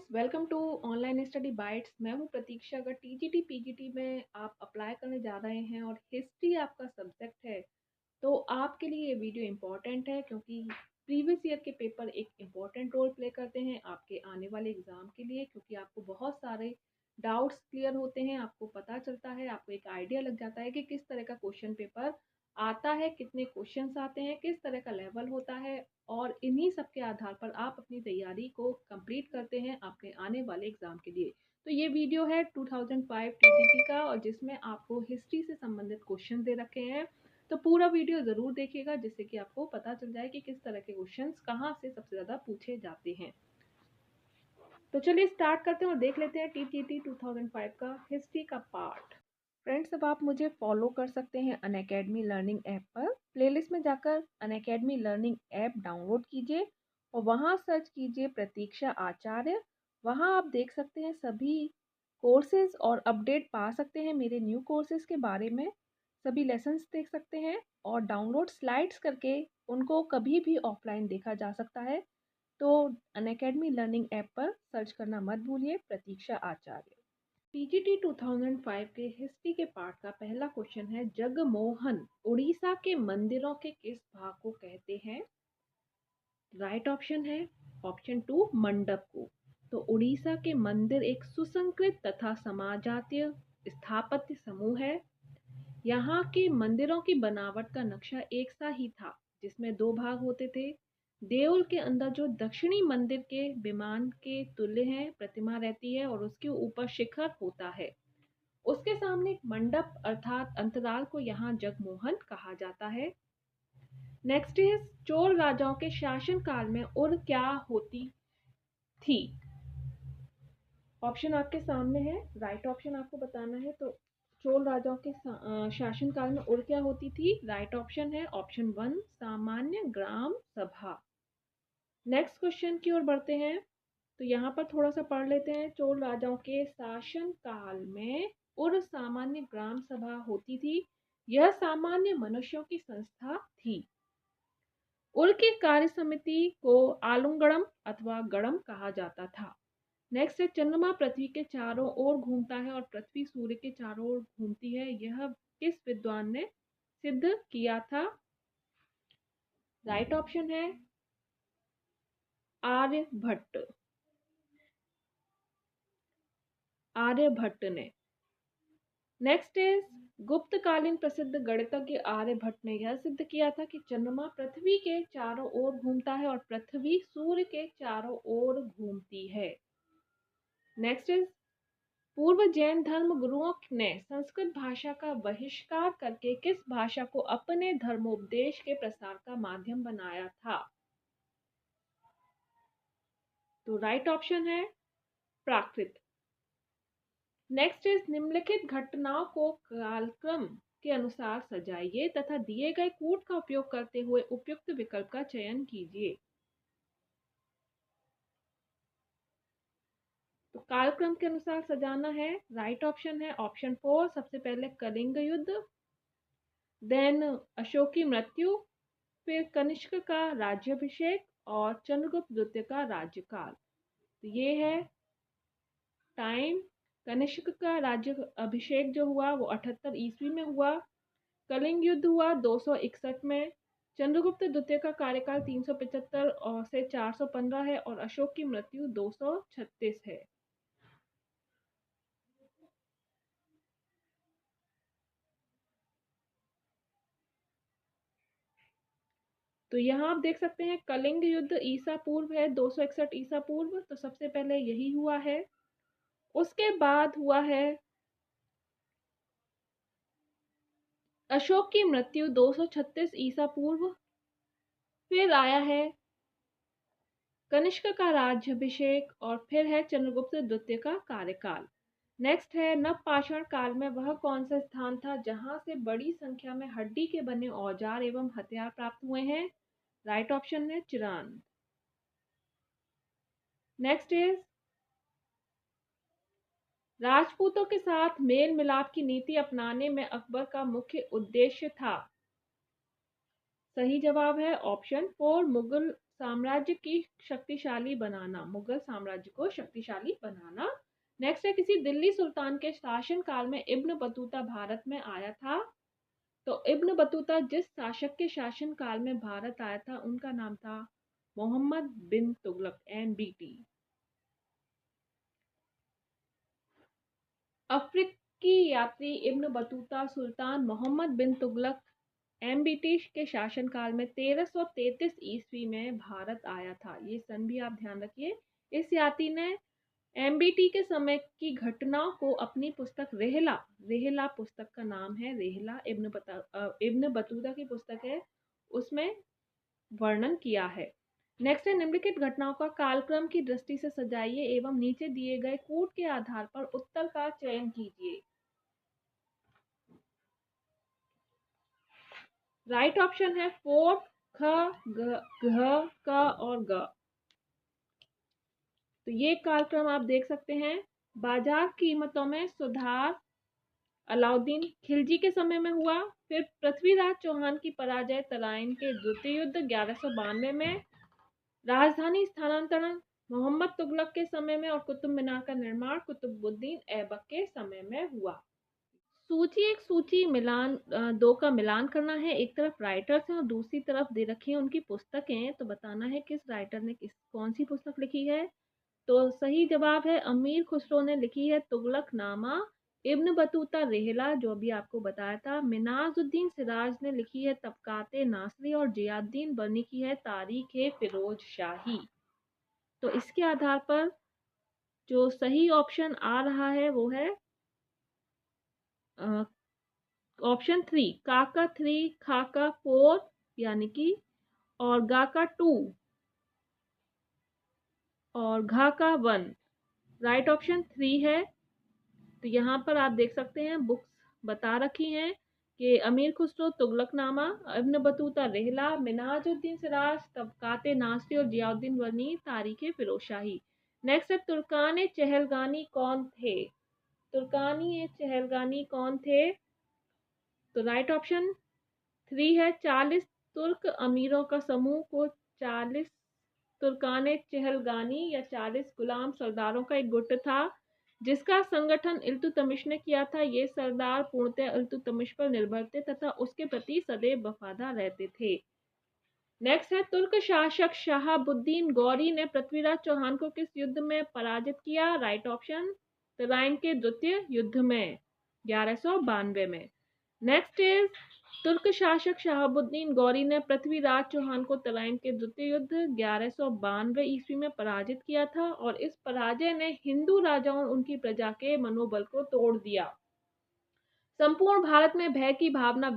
Welcome to online study bytes. मैं हूं प्रतीक्षा। अगर टीजीटी पीजीटी में आप अप्लाई करने जा रहे हैं और हिस्ट्री आपका सब्जेक्ट है तो आपके लिए ये वीडियो इम्पॉर्टेंट है, क्योंकि प्रीवियस ईयर के पेपर एक इम्पॉर्टेंट रोल प्ले करते हैं आपके आने वाले एग्ज़ाम के लिए। क्योंकि आपको बहुत सारे डाउट्स क्लियर होते हैं, आपको पता चलता है, आपको एक आइडिया लग जाता है कि किस तरह का क्वेश्चन पेपर आता है, कितने क्वेश्चंस आते हैं, किस तरह का लेवल होता है। और इन्हीं सब के आधार पर आप अपनी तैयारी को कंप्लीट करते हैं आपके आने वाले एग्ज़ाम के लिए। तो ये वीडियो है 2005 टीजीटी का, और जिसमें आपको हिस्ट्री से संबंधित क्वेश्चन दे रखे हैं। तो पूरा वीडियो ज़रूर देखिएगा, जिससे कि आपको पता चल जाए कि किस तरह के क्वेश्चंस कहाँ से सबसे ज़्यादा पूछे जाते हैं। तो चलिए स्टार्ट करते हैं और देख लेते हैं टीजीटी 2005 का हिस्ट्री का पार्ट। फ्रेंड्स, अब आप मुझे फॉलो कर सकते हैं अनअकैडमी लर्निंग ऐप पर। प्लेलिस्ट में जाकर अनअकैडमी लर्निंग ऐप डाउनलोड कीजिए और वहाँ सर्च कीजिए प्रतीक्षा आचार्य। वहाँ आप देख सकते हैं सभी कोर्सेज और अपडेट पा सकते हैं मेरे न्यू कोर्सेज के बारे में। सभी लेसन्स देख सकते हैं और डाउनलोड स्लाइड्स करके उनको कभी भी ऑफलाइन देखा जा सकता है। तो अनअकैडमी लर्निंग ऐप पर सर्च करना मत भूलिए प्रतीक्षा आचार्य। टीजीटी 2005 के हिस्ट्री के पार्ट का पहला क्वेश्चन है, जगमोहन उड़ीसा के मंदिरों के किस भाग को कहते हैं? राइट ऑप्शन है ऑप्शन 2 मंडप को। तो उड़ीसा के मंदिर एक सुसंकृत तथा समाजातीय स्थापत्य समूह है। यहाँ के मंदिरों की बनावट का नक्शा एक सा ही था, जिसमें दो भाग होते थे। देउल के अंदर जो दक्षिणी मंदिर के विमान के तुल्य है प्रतिमा रहती है और उसके ऊपर शिखर होता है। उसके सामने एक मंडप अर्थात अंतराल को यहाँ जगमोहन कहा जाता है। नेक्स्ट इज, चोल राजाओं के शासन काल में उर क्या होती थी? ऑप्शन आपके सामने है, राइट ऑप्शन आपको बताना है। तो चोल राजाओं के शासन काल में उर क्या होती थी? राइट ऑप्शन है ऑप्शन 1 सामान्य ग्राम सभा। नेक्स्ट क्वेश्चन की ओर बढ़ते हैं। तो यहाँ पर थोड़ा सा पढ़ लेते हैं। चोल राजाओं के शासन काल में उर सामान्य ग्राम सभा होती थी। यह सामान्य मनुष्यों की संस्था थी। उर की कार्य समिति को आलुंगड़म अथवा गड़म कहा जाता था। नेक्स्ट है, चंद्रमा पृथ्वी के चारों ओर घूमता है और पृथ्वी सूर्य के चारों ओर घूमती है। यह किस विद्वान ने सिद्ध किया था? राइट ऑप्शन है आर्यभट्ट। आर्यभट्ट ने। नेक्स्ट इज, गुप्तकालीन प्रसिद्ध गणितज्ञ आर्यभट्ट ने यह सिद्ध किया था कि चंद्रमा पृथ्वी के चारों ओर घूमता है और पृथ्वी सूर्य के चारों ओर घूमती है। नेक्स्ट इज, पूर्व जैन धर्म गुरुओं ने संस्कृत भाषा का बहिष्कार करके किस भाषा को अपने धर्मोपदेश के प्रसार का माध्यम बनाया था? तो राइट ऑप्शन है प्राकृत। नेक्स्ट इज, निम्नलिखित घटनाओं को कालक्रम के अनुसार सजाइए तथा दिए गए कूट का उपयोग करते हुए उपयुक्त विकल्प का चयन कीजिए। तो कालक्रम के अनुसार सजाना है। राइट ऑप्शन है ऑप्शन 4 सबसे पहले कलिंग युद्ध, देन अशोक की मृत्यु, फिर कनिष्क का राज्याभिषेक और चंद्रगुप्त द्वितीय का राज्यकाल। तो ये है टाइम। कनिष्क का राज्य अभिषेक जो हुआ वो 78 ईस्वी में हुआ। कलिंग युद्ध हुआ 261 में। चंद्रगुप्त द्वितीय का कार्यकाल 375 और से 415 है और अशोक की मृत्यु 236 है। तो यहाँ आप देख सकते हैं कलिंग युद्ध ईसा पूर्व है 261 ईसा पूर्व, तो सबसे पहले यही हुआ है। उसके बाद हुआ है अशोक की मृत्यु 236 ईसा पूर्व। फिर आया है कनिष्क का राज्याभिषेक और फिर है चंद्रगुप्त द्वितीय का कार्यकाल। नेक्स्ट है, नवपाषाण काल में वह कौन सा स्थान था जहां से बड़ी संख्या में हड्डी के बने औजार एवं हथियार प्राप्त हुए हैं? राइट ऑप्शन है चिरांद। नेक्स्ट इज, राजपूतों के साथ मेल मिलाप की नीति अपनाने में अकबर का मुख्य उद्देश्य था? सही जवाब है ऑप्शन 4 मुगल साम्राज्य की शक्तिशाली बनाना, मुगल साम्राज्य को शक्तिशाली बनाना। नेक्स्ट है, किसी दिल्ली सुल्तान के शासन काल में इब्न बतूता भारत में आया था। तो इब्न बतूता जिस शासक के शासन काल में भारत आया था उनका नाम था मोहम्मद बिन तुगलक, MBT। अफ्रीकी यात्री इब्न बतूता सुल्तान मोहम्मद बिन तुगलक MBT के शासनकाल में 1333 ईस्वी में भारत आया था। ये सन भी आप ध्यान रखिए। इस यात्री ने MBT के समय की घटनाओं को अपनी पुस्तक रेहला, रेहला पुस्तक का नाम है, रेहला इब्न बतूता की पुस्तक है, उसमें वर्णन किया है। नेक्स्ट है, निम्नलिखित घटनाओं का कालक्रम की दृष्टि से सजाइए एवं नीचे दिए गए कूट के आधार पर उत्तर का चयन कीजिए। राइट ऑप्शन है फोर्ट, ख, घ, क और ग। तो ये कालक्रम आप देख सकते हैं। बाजार कीमतों में सुधार अलाउद्दीन खिलजी के समय में हुआ। फिर पृथ्वीराज चौहान की पराजय तराइन के द्वितीय युद्ध 1192 में। राजधानी स्थानांतरण मोहम्मद तुगलक के समय में। और कुतुब मीनार का निर्माण कुतुबुद्दीन ऐबक के समय में हुआ। सूची मिलान, दो का मिलान करना है। एक तरफ राइटर्स हैं और दूसरी तरफ दे रखी है उनकी पुस्तकें, तो बताना है किस राइटर ने कौन सी पुस्तक लिखी है। तो सही जवाब है अमीर खुसरो ने लिखी है तुगलक नामा। इब्न बतूता रेहला, जो अभी आपको बताया था। मिनाजुद्दीन सिराज ने लिखी है तबकाते नासरी। और जियाउद्दीन बनी की है तारीख फिरोज शाही। तो इसके आधार पर जो सही ऑप्शन आ रहा है वो है ऑप्शन 3, काका 3, खाका 4 यानी कि, और गाका 2 और घा का 1। राइट ऑप्शन 3 है। तो यहाँ पर आप देख सकते हैं बुक्स बता रखी हैं कि अमीर खुसरो तुगलकनामा, इब्न बतूता रेहला, मिनाजुद्दीन सिराज तबकाते नासरी और जियाउद्दीन बनी तारीख फिरोजशाही। नेक्स्ट है, तुर्कान चहलगानी कौन थे? तुर्कानी चहलगानी कौन थे? तो राइट ऑप्शन 3 है 40 तुर्क अमीरों का समूह को 40 तुर्कान चहलगानी या 40 गुलाम सरदारों का एक गुट था जिसका संगठन इल्तुतमिश ने किया था। ये सरदार पूर्णतः इल्तुतमिश पर निर्भर थे तथा उसके प्रति सदैव वफादार रहते थे। नेक्स्ट है, तुर्क शासक शहाबुद्दीन गौरी ने पृथ्वीराज चौहान को किस युद्ध में पराजित किया? राइट ऑप्शन, तराइन के द्वितीय युद्ध में 1192 में। नेक्स्ट इज, तुर्क शासक शहाबुद्दीन गौरी ने पृथ्वीराज चौहान को तराइन के द्वितीय युद्ध 1192 ईस्वी में पराजित किया था और इस पराजय ने हिंदू राजाओं और उनकी प्रजा के मनोबल को तोड़ दिया। संपूर्ण भारत में भय की भावना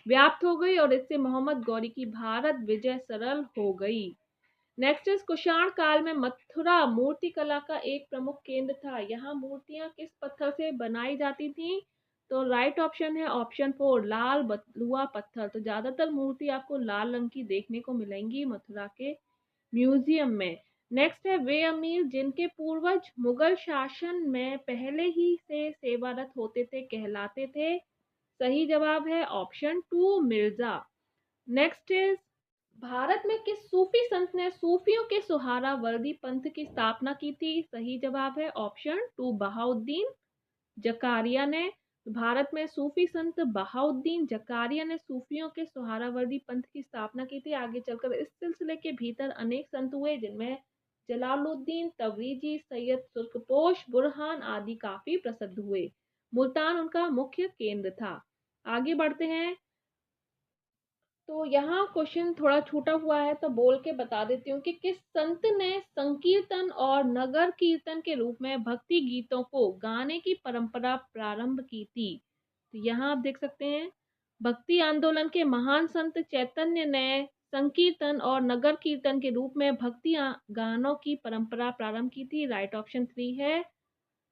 व्याप्त हो गई और इससे मोहम्मद गौरी की भारत विजय सरल हो गई। नेक्स्ट इज, कुषाण काल में मथुरा मूर्ति कला का एक प्रमुख केंद्र था। यहाँ मूर्तियां किस पत्थर से बनाई जाती थी? तो राइट ऑप्शन है ऑप्शन 4, लाल बलुआ पत्थर। तो ज्यादातर मूर्ति आपको लाल रंग की देखने को मिलेंगी मथुरा के म्यूजियम में। नेक्स्ट है, वे अमीर जिनके पूर्वज मुगल शासन में पहले ही से सेवारत होते थे कहलाते थे। सही जवाब है option 2, Mirza. Next is, Bharat में किस सूफी संत ने सूफियों के सुहारावर्दी पंथ की स्थापना की थी? सही जवाब है ऑप्शन 2, बहाउद्दीन जकारिया ने। भारत में सूफी संत बहाउद्दीन जकारिया ने सूफियों के सुहारावर्दी पंथ की स्थापना की थी। आगे चलकर इस सिलसिले के भीतर अनेक संत हुए जिनमें जलालुद्दीन तवरीजी, सैयद सुर्खपोश, बुरहान आदि काफी प्रसिद्ध हुए। मुल्तान उनका मुख्य केंद्र था। आगे बढ़ते हैं। तो यहाँ क्वेश्चन थोड़ा छूटा हुआ है तो बोल के बता देती हूँ कि किस संत ने संकीर्तन और नगर कीर्तन के रूप में भक्ति गीतों को गाने की परंपरा प्रारंभ की थी? तो यहाँ आप देख सकते हैं भक्ति आंदोलन के महान संत चैतन्य ने संकीर्तन और नगर कीर्तन के रूप में भक्ति गानों की परंपरा प्रारंभ की थी। राइट ऑप्शन 3 है।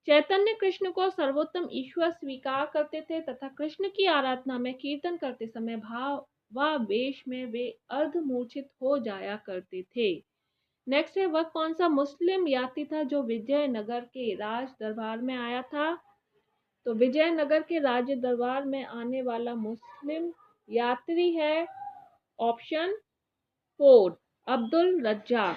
चैतन्य कृष्ण को सर्वोत्तम ईश्वर स्वीकार करते थे तथा कृष्ण की आराधना में कीर्तन करते समय भाव व वेश में वे अर्धमूर्छित हो जाया करते थे। नेक्स्ट है, वह कौन सा मुस्लिम यात्री था जो विजयनगर के राज दरबार में आया था? तो विजयनगर के राज दरबार में आने वाला मुस्लिम यात्री है ऑप्शन 4, अब्दुल रज्जाक।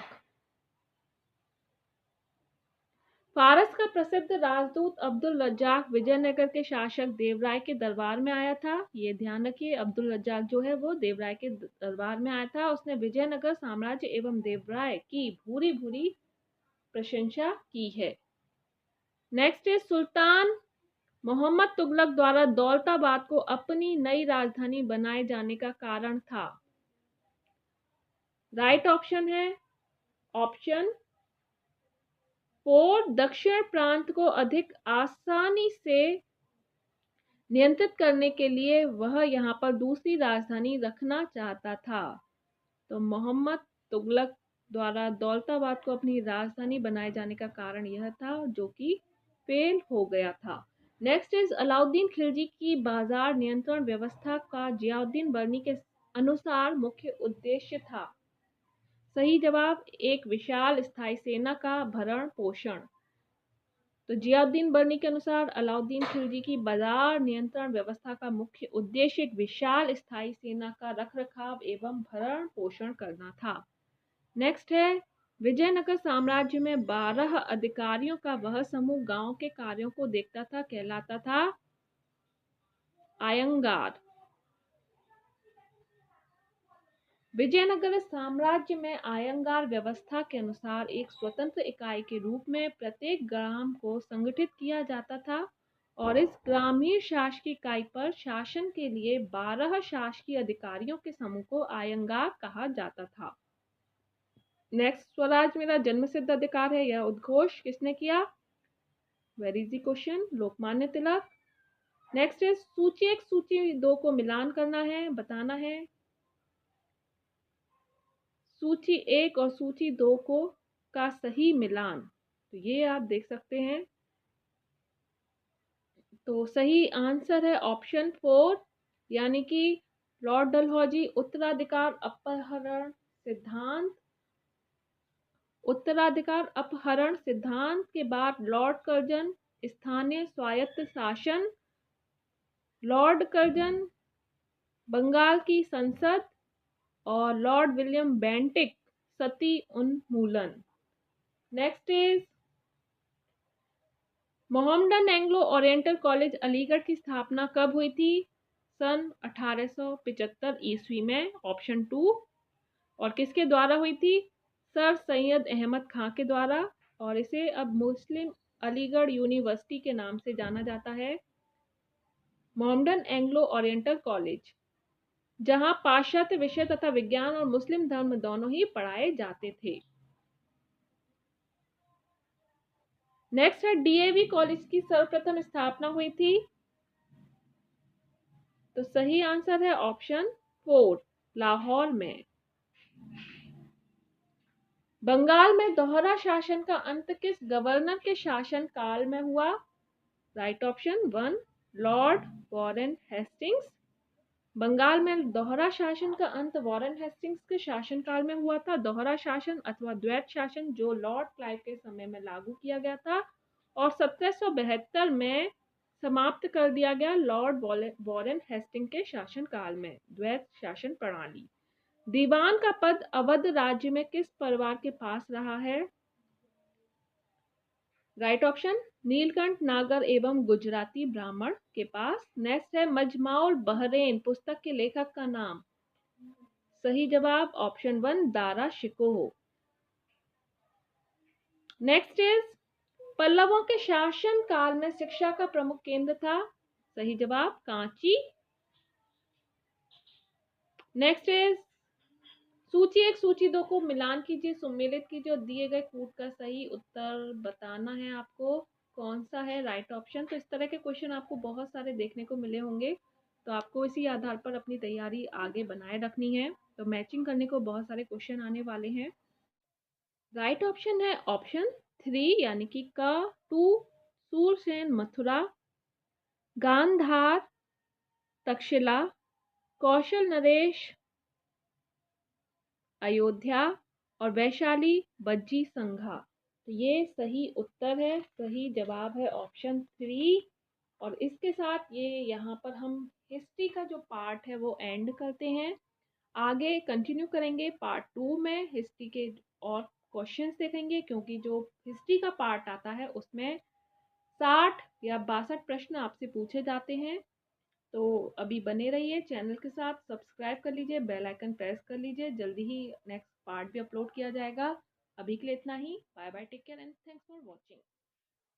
फारस का प्रसिद्ध राजदूत अब्दुल रज्जाक विजयनगर के शासक देवराय के दरबार में आया था। ये ध्यान रखिए, अब्दुल रज्जाक जो है वो देवराय के दरबार में आया था। उसने विजयनगर साम्राज्य एवं देवराय की भूरी भूरी प्रशंसा की है। नेक्स्ट है सुल्तान मोहम्मद तुगलक द्वारा दौलताबाद को अपनी नई राजधानी बनाए जाने का कारण था। राइट ऑप्शन है ऑप्शन 4, दक्षिण प्रांत को अधिक आसानी से नियंत्रित करने के लिए वह यहाँ पर दूसरी राजधानी रखना चाहता था। तो मोहम्मद तुगलक द्वारा दौलताबाद को अपनी राजधानी बनाए जाने का कारण यह था, जो कि फेल हो गया था। नेक्स्ट इज अलाउद्दीन खिलजी की बाजार नियंत्रण व्यवस्था का जियाउद्दीन बर्नी के अनुसार मुख्य उद्देश्य था। सही जवाब, एक विशाल स्थायी सेना का भरण पोषण। तो जियाउद्दीन बर्नी के अनुसार अलाउद्दीन खिलजी की बाजार नियंत्रण व्यवस्था का मुख्य उद्देश्य एक विशाल स्थायी सेना का रखरखाव एवं भरण पोषण करना था। नेक्स्ट है विजयनगर साम्राज्य में 12 अधिकारियों का वह समूह गांव के कार्यों को देखता था, कहलाता था आयंगार। विजयनगर साम्राज्य में आयंगार व्यवस्था के अनुसार एक स्वतंत्र इकाई के रूप में प्रत्येक ग्राम को संगठित किया जाता था और इस ग्रामीण शासकीय इकाई पर शासन के लिए 12 शासकीय अधिकारियों के समूह को आयंगार कहा जाता था। नेक्स्ट, स्वराज मेरा जन्मसिद्ध अधिकार है, यह उद्घोष किसने किया? Very easy question, Lokmanya Tilak. Next है सूची 1 सूची 2 को मिलान करना है, बताना है सूची 1 और सूची 2 को का सही मिलान। तो ये आप देख सकते हैं। तो सही आंसर है ऑप्शन 4, यानी कि लॉर्ड डलहौजी उत्तराधिकार अपहरण सिद्धांत के बाद लॉर्ड कर्जन स्थानीय स्वायत्त शासन, लॉर्ड कर्जन बंगाल की संसद और लॉर्ड विलियम बेंटिक सती उन्मूलन। Next is Mohammedan Anglo oriental college Aligarh की स्थापना कब हुई थी? सन 1875 ईस्वी में, ऑप्शन 2। और किसके द्वारा हुई थी? सर सैयद अहमद खां के द्वारा। और इसे अब मुस्लिम अलीगढ़ यूनिवर्सिटी के नाम से जाना जाता है, मोहम्मडन एंग्लो ओरिएंटल कॉलेज, जहां पाश्चात्य विषय तथा विज्ञान और मुस्लिम धर्म दोनों ही पढ़ाए जाते थे। नेक्स्ट है डीएवी कॉलेज की सर्वप्रथम स्थापना हुई थी। तो सही आंसर है ऑप्शन 4, लाहौर में। बंगाल में दोहरा शासन का अंत किस गवर्नर के शासन काल में हुआ? Right option 1, Lord Warren Hastings. Bengal में दोहरा शासन का अंत वॉरेन हेस्टिंग्स के शासनकाल में हुआ था। दोहरा शासन अथवा द्वैत शासन जो लॉर्ड क्लाइव के समय में लागू किया गया था और 1772 में समाप्त कर दिया गया लॉर्ड वॉरेन हेस्टिंग के शासनकाल में, द्वैत शासन प्रणाली। दीवान का पद अवध राज्य में किस परिवार के पास रहा है? राइट ऑप्शन, नीलकंठ नागर एवं गुजराती ब्राह्मण के पास। नेक्स्ट है मजमाउल बहरैन पुस्तक के लेखक का नाम? सही जवाब option 1, Dara Shikoh. Next is पल्लवों के शासन काल में शिक्षा का प्रमुख केंद्र था? सही जवाब कांची। नेक्स्ट इज सूची 1 सूची 2 को मिलान कीजिए, सम्मिलित कीजिए और दिए गए कूट का सही उत्तर बताना है आपको कौन सा है राइट ऑप्शन। तो इस तरह के क्वेश्चन आपको बहुत सारे देखने को मिले होंगे, तो आपको इसी आधार पर अपनी तैयारी आगे बनाए रखनी है। तो मैचिंग करने को बहुत सारे क्वेश्चन आने वाले हैं। राइट ऑप्शन है ऑप्शन 3, यानी कि का 2, सूरसेन मथुरा, गांधार तक्षशिला, कौशल नरेश अयोध्या और वैशाली बज्जी संघा। तो ये सही उत्तर है, सही जवाब है ऑप्शन 3। और इसके साथ ये यहाँ पर हम हिस्ट्री का जो पार्ट है वो एंड करते हैं। आगे कंटिन्यू करेंगे पार्ट 2 में हिस्ट्री के और क्वेश्चंस देखेंगे, क्योंकि जो हिस्ट्री का पार्ट आता है उसमें 60 या 62 प्रश्न आपसे पूछे जाते हैं। तो अभी बने रहिए चैनल के साथ, सब्सक्राइब कर लीजिए, बेल आइकन प्रेस कर लीजिए, जल्दी ही नेक्स्ट पार्ट भी अपलोड किया जाएगा। अभी के लिए इतना ही। Bye bye, take care and thanks for watching.